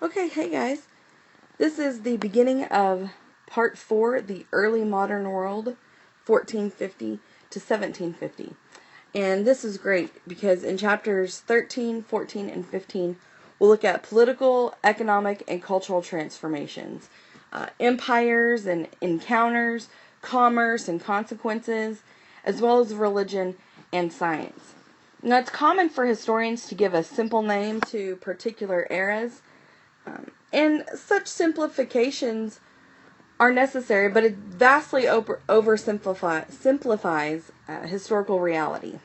Okay, hey guys. This is the beginning of part 4, the early modern world, 1450 to 1750. And this is great because in chapters 13, 14, and 15, we'll look at political, economic, and cultural transformations, empires and encounters, commerce and consequences, as well as religion and science. Now, it's common for historians to give a simple name to particular eras, and such simplifications are necessary, but it vastly oversimplifies historical reality.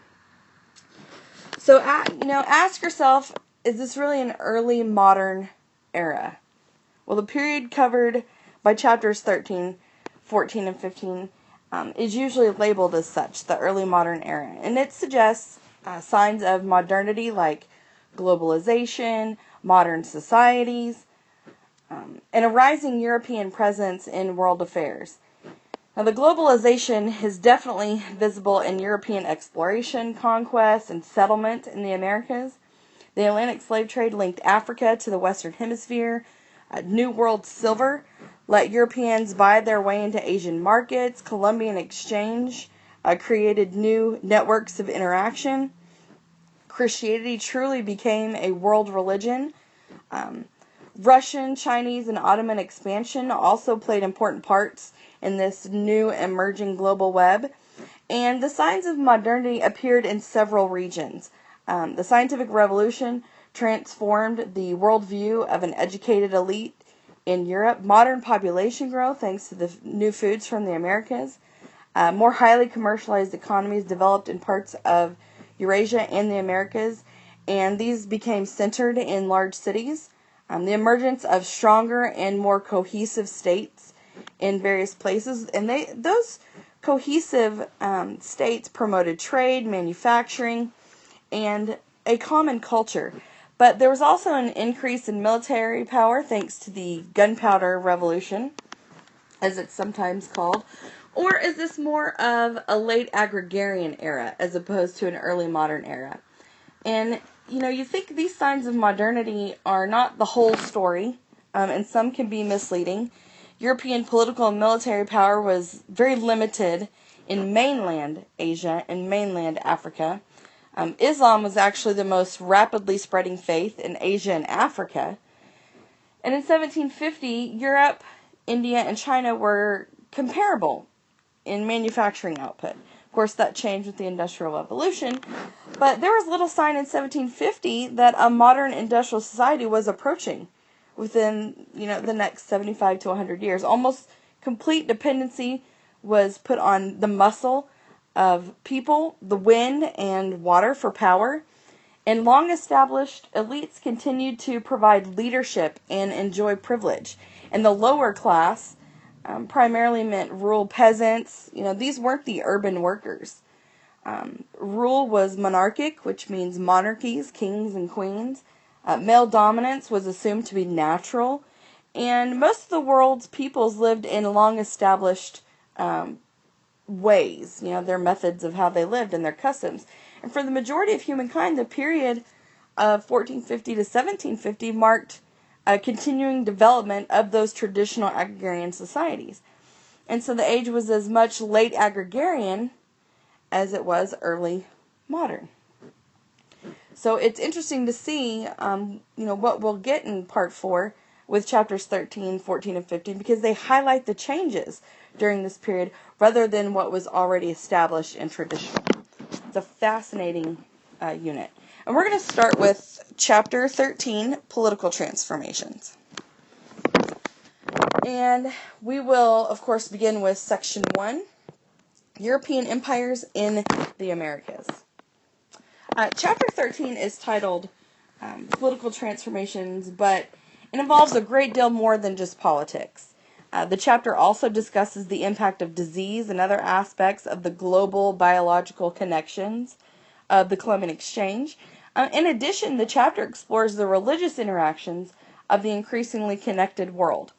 So, ask yourself, is this really an early modern era? Well, the period covered by chapters 13, 14, and 15 is usually labeled as such, the early modern era, and it suggests signs of modernity like globalization, modern societies, and a rising European presence in world affairs. Now, the globalization is definitely visible in European exploration, conquest, and settlement in the Americas. The Atlantic slave trade linked Africa to the Western Hemisphere. New World silver let Europeans buy their way into Asian markets. Columbian exchange created new networks of interaction. Christianity truly became a world religion. Russian, Chinese, and Ottoman expansion also played important parts in this new emerging global web. And the signs of modernity appeared in several regions. The scientific revolution transformed the worldview of an educated elite in Europe. Modern population growth, thanks to the new foods from the Americas. More highly commercialized economies developed in parts of Eurasia and the Americas, and these became centered in large cities. The emergence of stronger and more cohesive states in various places, and those cohesive states promoted trade, manufacturing, and a common culture. But there was also an increase in military power thanks to the gunpowder revolution, as it's sometimes called. Or is this more of a late agrarian era as opposed to an early modern era? And you think these signs of modernity are not the whole story, and some can be misleading. European political and military power was very limited in mainland Asia and mainland Africa. Islam was actually the most rapidly spreading faith in Asia and Africa. And in 1750, Europe, India, and China were comparable in manufacturing output. Of course, that changed with the Industrial Revolution, but there was little sign in 1750 that a modern industrial society was approaching within, the next 75 to 100 years. Almost complete dependency was put on the muscle of people, the wind and water for power, and long-established elites continued to provide leadership and enjoy privilege. And the lower class primarily meant rural peasants. These weren't the urban workers. Rule was monarchic, which means monarchies, kings and queens. Male dominance was assumed to be natural. And most of the world's peoples lived in long-established ways, their methods of how they lived and their customs. And for the majority of humankind, the period of 1450 to 1750 marked a continuing development of those traditional agrarian societies. And so the age was as much late agrarian as it was early modern. So it's interesting to see, what we'll get in part 4 with chapters 13, 14, and 15, because they highlight the changes during this period rather than what was already established and traditional. It's a fascinating unit. And we're going to start with chapter 13, Political Transformations. And we will, of course, begin with section 1, European Empires in the Americas. Chapter 13 is titled Political Transformations, but it involves a great deal more than just politics. The chapter also discusses the impact of disease and other aspects of the global biological connections of the Columbian exchange. In addition, the chapter explores the religious interactions of the increasingly connected world.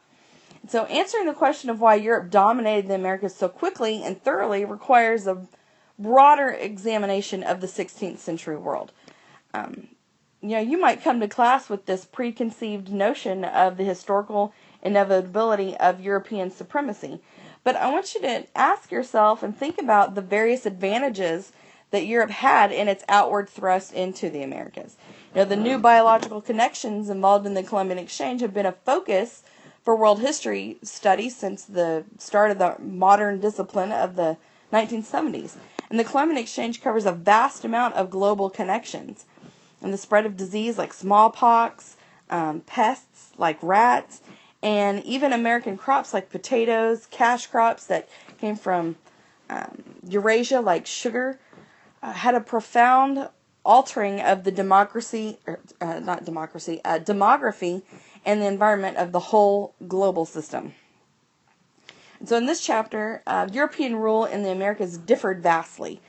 So answering the question of why Europe dominated the Americas so quickly and thoroughly requires a broader examination of the 16th century world. you might come to class with this preconceived notion of the historical inevitability of European supremacy. But I want you to ask yourself and think about the various advantages that Europe had in its outward thrust into the Americas. The new biological connections involved in the Columbian Exchange have been a focus for world history study since the start of the modern discipline of the 1970s. And the Columbian Exchange covers a vast amount of global connections. And the spread of disease like smallpox, pests like rats, and even American crops like potatoes, cash crops that came from Eurasia like sugar, had a profound altering of the demography and the environment of the whole global system. And so in this chapter, European rule in the Americas differed vastly.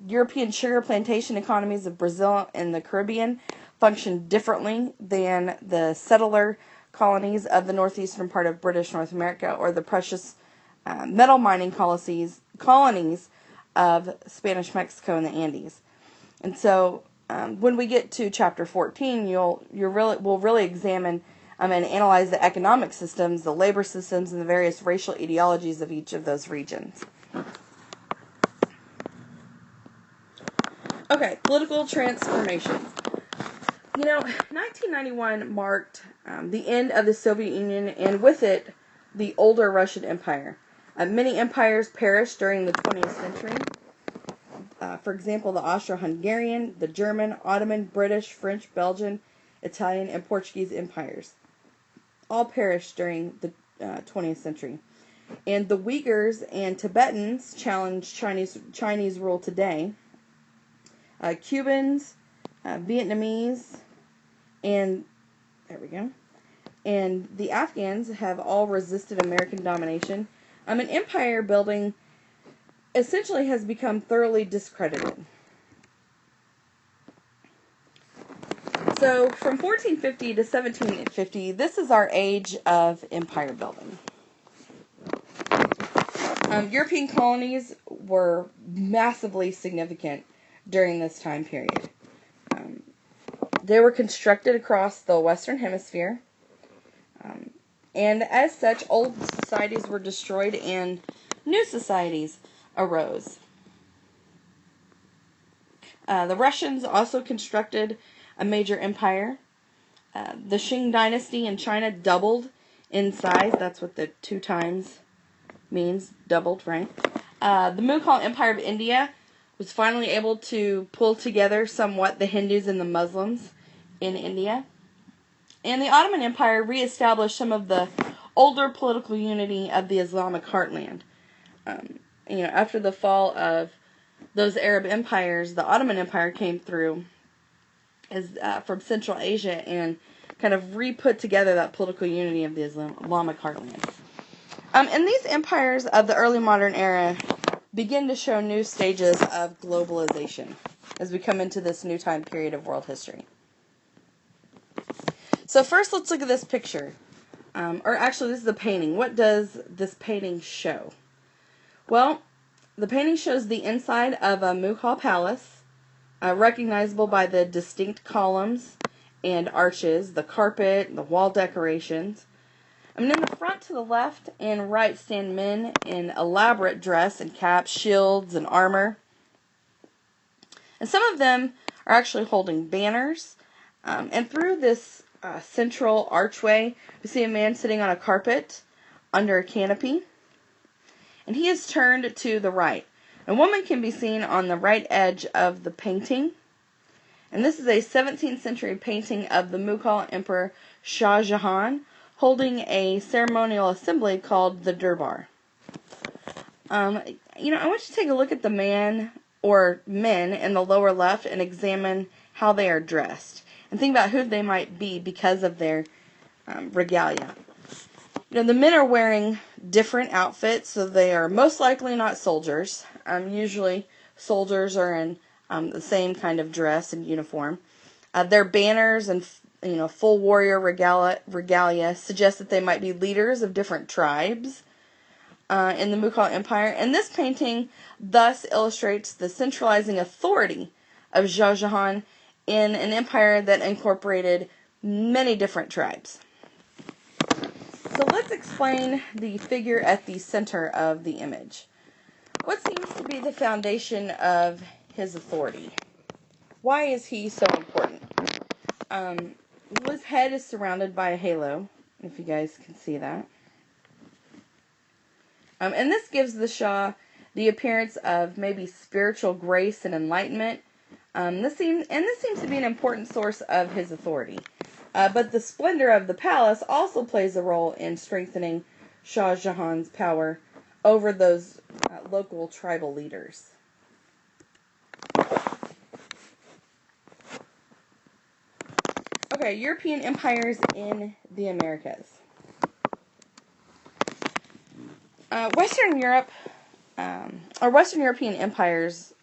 European sugar plantation economies of Brazil and the Caribbean functioned differently than the settler colonies of the northeastern part of British North America or the precious metal mining colonies of Spanish Mexico and the Andes. And so when we get to chapter 14, we'll really examine and analyze the economic systems, the labor systems, and the various racial ideologies of each of those regions. Okay, political transformation. 1991 marked the end of the Soviet Union, and with it, the older Russian Empire. Many empires perished during the 20th century. For example, the Austro-Hungarian, the German, Ottoman, British, French, Belgian, Italian, and Portuguese empires all perished during the 20th century. And the Uyghurs and Tibetans challenged Chinese rule today. Cubans, Vietnamese, and the Afghans have all resisted American domination. And empire building essentially has become thoroughly discredited. So from 1450 to 1750, this is our age of empire building. European colonies were massively significant during this time period. They were constructed across the Western Hemisphere, and as such, old societies were destroyed and new societies arose. The Russians also constructed a major empire. The Qing dynasty in China doubled in size. That's what the 2 times means, doubled, right? The Mughal Empire of India was finally able to pull together somewhat the Hindus and the Muslims in India. And the Ottoman Empire reestablished some of the older political unity of the Islamic heartland. After the fall of those Arab empires, the Ottoman Empire came through from Central Asia and kind of re-put together that political unity of the Islamic heartland. And these empires of the early modern era begin to show new stages of globalization as we come into this new time period of world history. So first, let's look at this picture. This is the painting. What does this painting show? Well, the painting shows the inside of a Mughal palace, recognizable by the distinct columns and arches, the carpet, the wall decorations. In the front to the left and right stand men in elaborate dress and caps, shields, and armor. And some of them are actually holding banners. And through this central archway, we see a man sitting on a carpet under a canopy. And he is turned to the right. A woman can be seen on the right edge of the painting. And this is a 17th century painting of the Mughal Emperor Shah Jahan holding a ceremonial assembly called the Durbar. I want you to take a look at the man or men in the lower left and examine how they are dressed. And think about who they might be because of their regalia. The men are wearing different outfits, so they are most likely not soldiers. Usually soldiers are in the same kind of dress and uniform. Their banners and full warrior regalia suggest that they might be leaders of different tribes in the Mughal Empire. And this painting thus illustrates the centralizing authority of Shah Jahan in an empire that incorporated many different tribes. So let's explain the figure at the center of the image. What seems to be the foundation of his authority? Why is he so important? His head is surrounded by a halo, if you guys can see that. And this gives the Shah the appearance of maybe spiritual grace and enlightenment. This seems to be an important source of his authority. But the splendor of the palace also plays a role in strengthening Shah Jahan's power over those local tribal leaders. Okay, European empires in the Americas. Western Europe, or Western European empires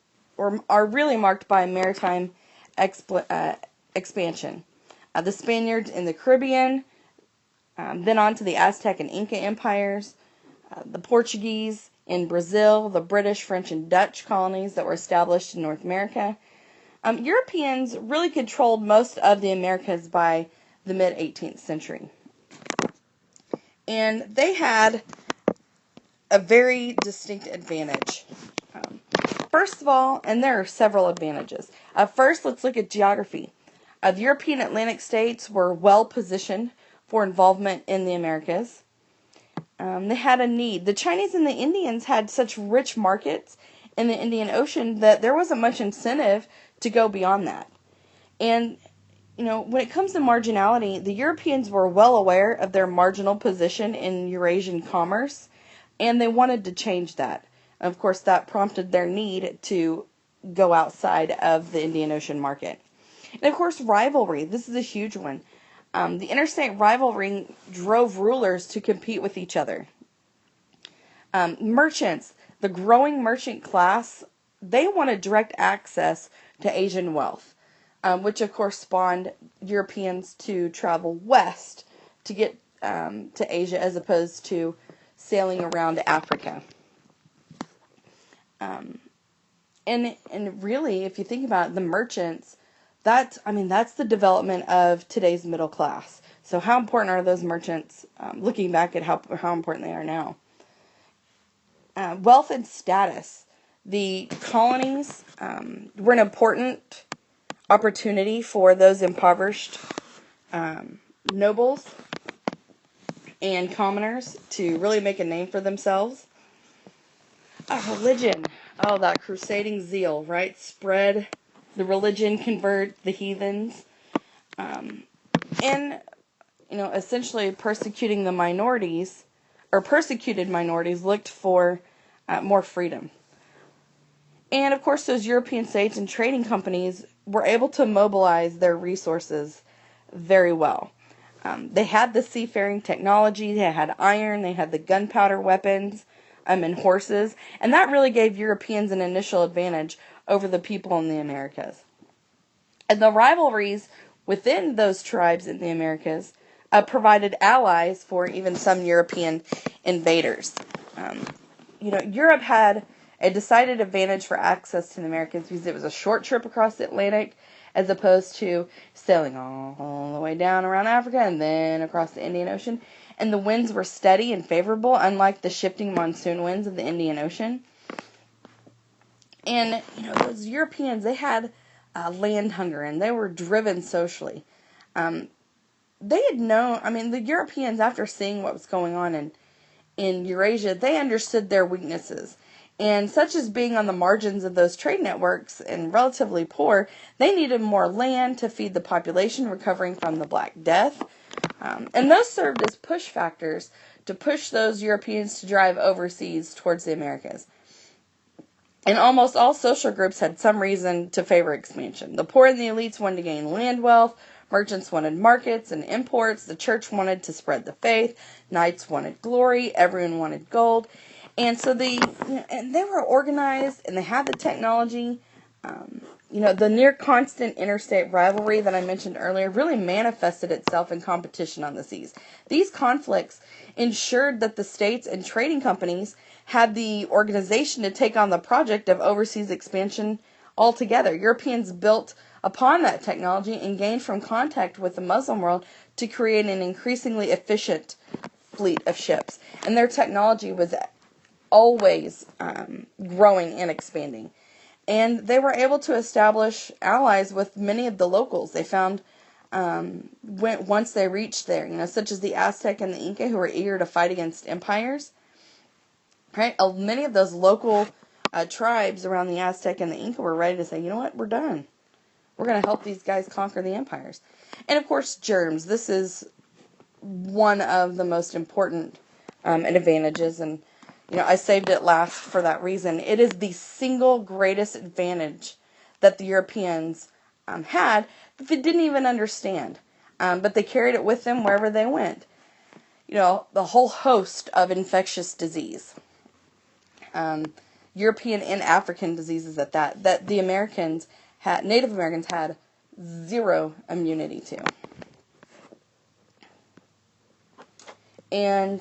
are really marked by maritime expansion. The Spaniards in the Caribbean, then on to the Aztec and Inca empires, the Portuguese in Brazil, the British, French, and Dutch colonies that were established in North America. Europeans really controlled most of the Americas by the mid-18th century. And they had a very distinct advantage. First of all, and there are several advantages. First, let's look at geography. The European Atlantic states were well positioned for involvement in the Americas. They had a need. The Chinese and the Indians had such rich markets in the Indian Ocean that there wasn't much incentive to go beyond that. And, when it comes to marginality, the Europeans were well aware of their marginal position in Eurasian commerce, and they wanted to change that. Of course, that prompted their need to go outside of the Indian Ocean market. And of course, rivalry. This is a huge one. The interstate rivalry drove rulers to compete with each other. Merchants, the growing merchant class, they wanted direct access to Asian wealth, which of course spawned Europeans to travel west to get to Asia as opposed to sailing around Africa. And really, if you think about it, the merchants, that's the development of today's middle class. So how important are those merchants, looking back at how important they are now? Wealth and status. The colonies were an important opportunity for those impoverished nobles and commoners to really make a name for themselves. Religion. Oh, that crusading zeal, right? Spread the religion, convert the heathens. And, essentially persecuting the minorities, or persecuted minorities, looked for more freedom. And, of course, those European states and trading companies were able to mobilize their resources very well. They had the seafaring technology, they had iron, they had the gunpowder weapons, and horses, and that really gave Europeans an initial advantage over the people in the Americas. And the rivalries within those tribes in the Americas provided allies for even some European invaders. Europe had a decided advantage for access to the Americas because it was a short trip across the Atlantic as opposed to sailing all the way down around Africa and then across the Indian Ocean. And the winds were steady and favorable, unlike the shifting monsoon winds of the Indian Ocean. And, those Europeans, they had land hunger, and they were driven socially. They had known, the Europeans, after seeing what was going on in Eurasia, they understood their weaknesses. And such as being on the margins of those trade networks and relatively poor, they needed more land to feed the population recovering from the Black Death. And those served as push factors to push those Europeans to drive overseas towards the Americas. And almost all social groups had some reason to favor expansion. The poor and the elites wanted to gain land wealth, merchants wanted markets and imports, the church wanted to spread the faith, knights wanted glory, everyone wanted gold. And so they were organized and they had the technology. The near constant interstate rivalry that I mentioned earlier really manifested itself in competition on the seas. These conflicts ensured that the states and trading companies had the organization to take on the project of overseas expansion altogether. Europeans built upon that technology and gained from contact with the Muslim world to create an increasingly efficient fleet of ships. And their technology was always growing and expanding. And they were able to establish allies with many of the locals. They found once they reached there, such as the Aztec and the Inca, who were eager to fight against empires. Right? Many of those local tribes around the Aztec and the Inca were ready to say, you know what, we're done. We're going to help these guys conquer the empires. And of course, germs. This is one of the most important advantages, and I saved it last for that reason. It is the single greatest advantage that the Europeans had that they didn't even understand, but they carried it with them wherever they went. The whole host of infectious disease, European and African diseases at that the Native Americans had zero immunity to. And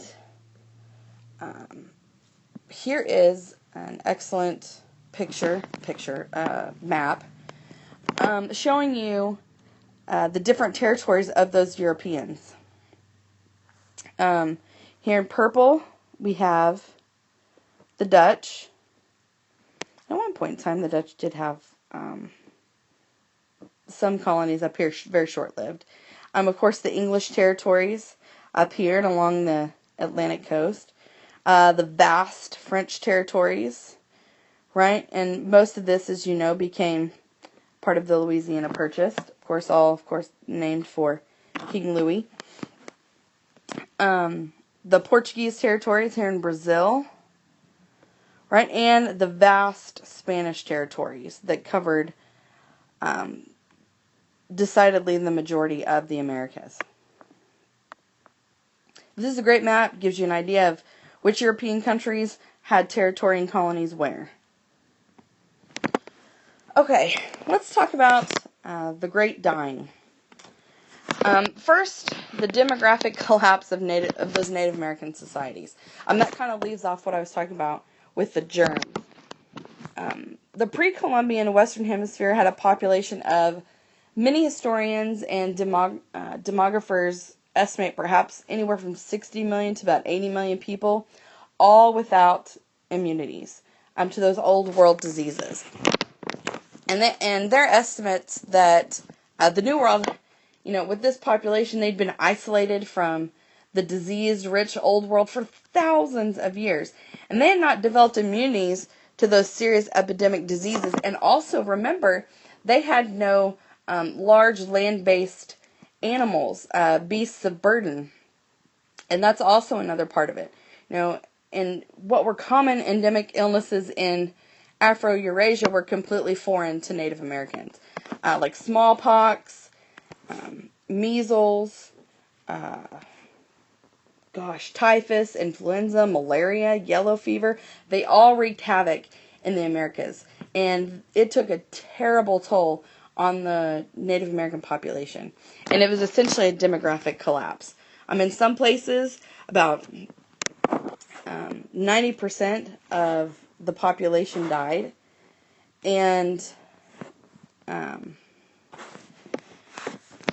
here is an excellent map showing you the different territories of those Europeans. Here in purple, we have the Dutch. At one point in time, the Dutch did have some colonies up here, very short-lived. Of course, the English territories up here and along the Atlantic coast. The vast French territories, right? And most of this, as you know, became part of the Louisiana Purchase. Of course, named for King Louis. The Portuguese territories here in Brazil, right? And the vast Spanish territories that covered decidedly the majority of the Americas. This is a great map. Gives you an idea of which European countries had territory and colonies where. Okay, let's talk about the Great Dying. First, the demographic collapse of those Native American societies. That kind of leaves off what I was talking about with the germs. The pre-Columbian Western Hemisphere had a population of, many historians and demographers estimate perhaps anywhere from 60 million to about 80 million people, all without immunities to those old world diseases. And their estimates that the New World, with this population, they'd been isolated from the disease-rich old world for thousands of years. And they had not developed immunities to those serious epidemic diseases. And also, remember, they had no large land-based animals, beasts of burden. And that's also another part of it. And what were common endemic illnesses in Afro-Eurasia were completely foreign to Native Americans. Like smallpox, measles, typhus, influenza, malaria, yellow fever. They all wreaked havoc in the Americas. And it took a terrible toll on the Native American population. And it was essentially a demographic collapse. In some places, about 90% of the population died. And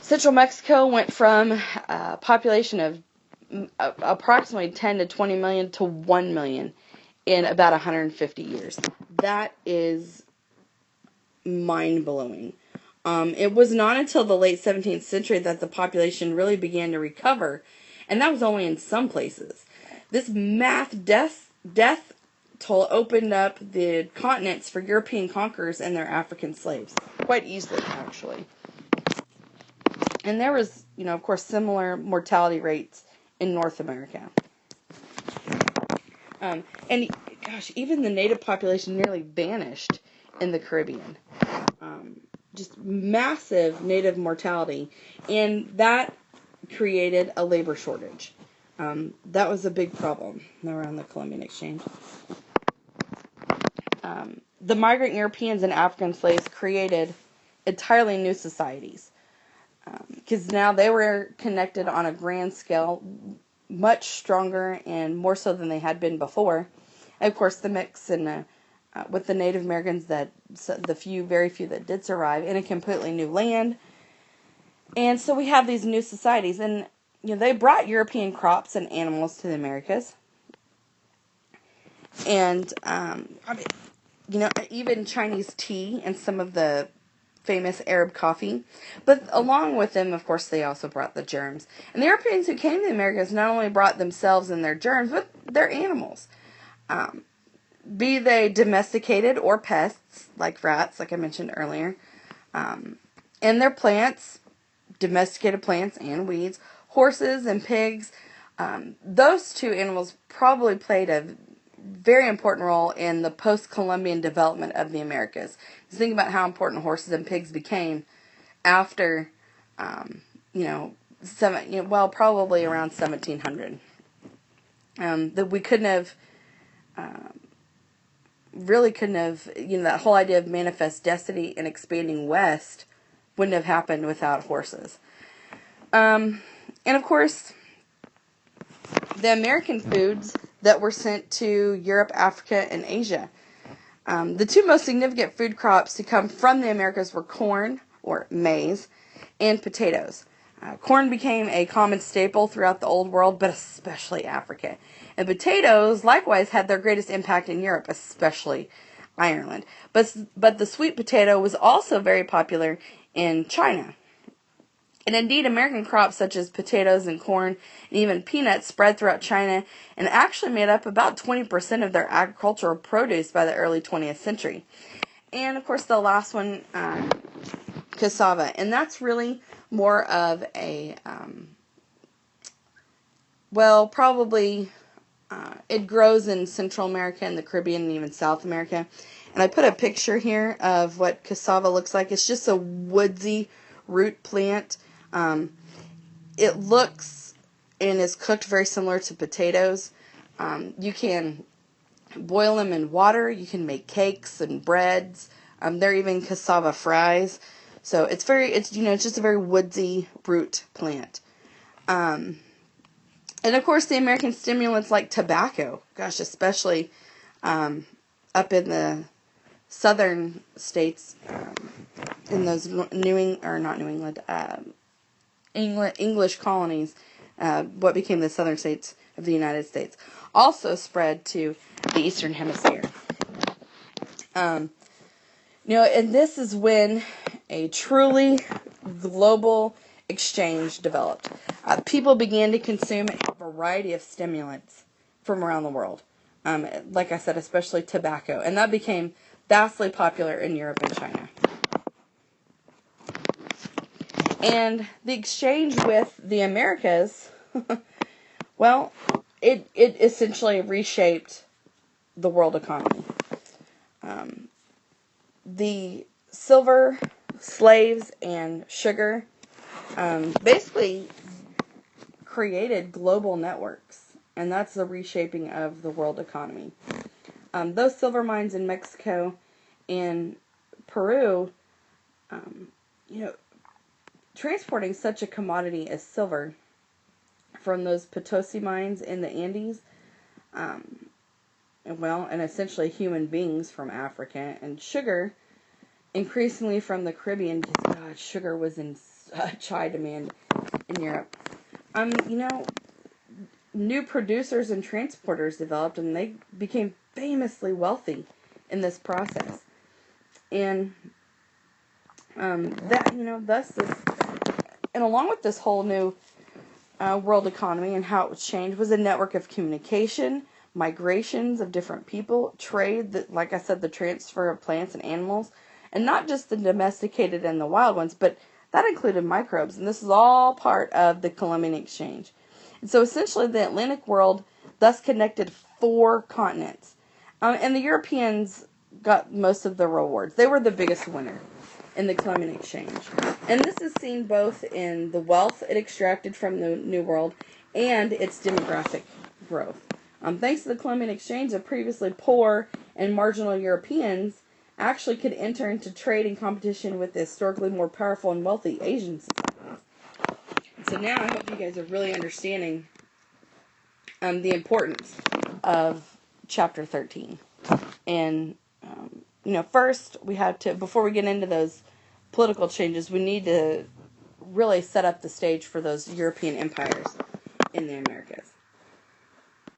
Central Mexico went from a population of approximately 10 to 20 million to 1 million in about 150 years. That is mind-blowing. It was not until the late 17th century that the population really began to recover, and that was only in some places. This mass death toll opened up the continents for European conquerors and their African slaves, quite easily, actually. And there was, of course, similar mortality rates in North America. And even the native population nearly vanished in the Caribbean. Just massive native mortality, and that created a labor shortage. That was a big problem around the Columbian Exchange. The migrant Europeans and African slaves created entirely new societies, because now they were connected on a grand scale, much stronger and more so than they had been before. And of course, the mix and with the Native Americans, very few that did survive, in a completely new land. And so we have these new societies, and they brought European crops and animals to the Americas. And even Chinese tea and some of the famous Arab coffee. But along with them, of course, they also brought the germs. And the Europeans who came to the Americas not only brought themselves and their germs, but their animals. Be they domesticated or pests, like rats, like I mentioned earlier. And their plants, domesticated plants and weeds, horses and pigs. Those two animals probably played a very important role in the post-Columbian development of the Americas. Just think about how important horses and pigs became after, probably around 1700. That we couldn't have, that whole idea of manifest destiny and expanding west wouldn't have happened without horses. And of course, the American foods that were sent to Europe, Africa, and Asia. The two most significant food crops to come from the Americas were corn, or maize, and potatoes. Corn became a common staple throughout the Old World, but especially Africa. And potatoes, likewise, had their greatest impact in Europe, especially Ireland. But the sweet potato was also very popular in China. And indeed, American crops such as potatoes and corn and even peanuts spread throughout China and actually made up about 20% of their agricultural produce by the early 20th century. And, of course, the last one, cassava. And that's really more of a, it grows in Central America and the Caribbean and even South America. And I put a picture here of what cassava looks like. It's just a woodsy root plant. It looks and is cooked very similar to potatoes. You can boil them in water. You can make cakes and breads. There are even cassava fries. So it's just a very woodsy root plant. And of course the American stimulants like tobacco, especially up in the southern states, in those English colonies, what became the southern states of the United States, also spread to the Eastern Hemisphere. And this is when a truly global exchange developed. People began to consume a variety of stimulants from around the world. Like I said, especially tobacco. And that became vastly popular in Europe and China. And the exchange with the Americas, it essentially reshaped the world economy. The silver, slaves, and sugar basically created global networks, and that's the reshaping of the world economy. Those silver mines in Mexico and Peru, transporting such a commodity as silver from those Potosi mines in the Andes, and essentially human beings from Africa, and sugar, increasingly from the Caribbean, because sugar was in such high demand in Europe. New producers and transporters developed, and they became famously wealthy in this process. And along with this whole new world economy and how it was changed was a network of communication, migrations of different people, trade, like I said, the transfer of plants and animals, and not just the domesticated and the wild ones, but that included microbes. And this is all part of the Columbian exchange. And so essentially the Atlantic world thus connected 4 continents. And the Europeans got most of the rewards. They were the biggest winner in the Columbian exchange. And this is seen both in the wealth it extracted from the New World and its demographic growth. Thanks to the Columbian exchange, the previously poor and marginal Europeans actually could enter into trade and competition with the historically more powerful and wealthy Asian societies. So now I hope you guys are really understanding the importance of Chapter 13 and first we have to, before we get into those political changes, we need to really set up the stage for those European empires in the Americas.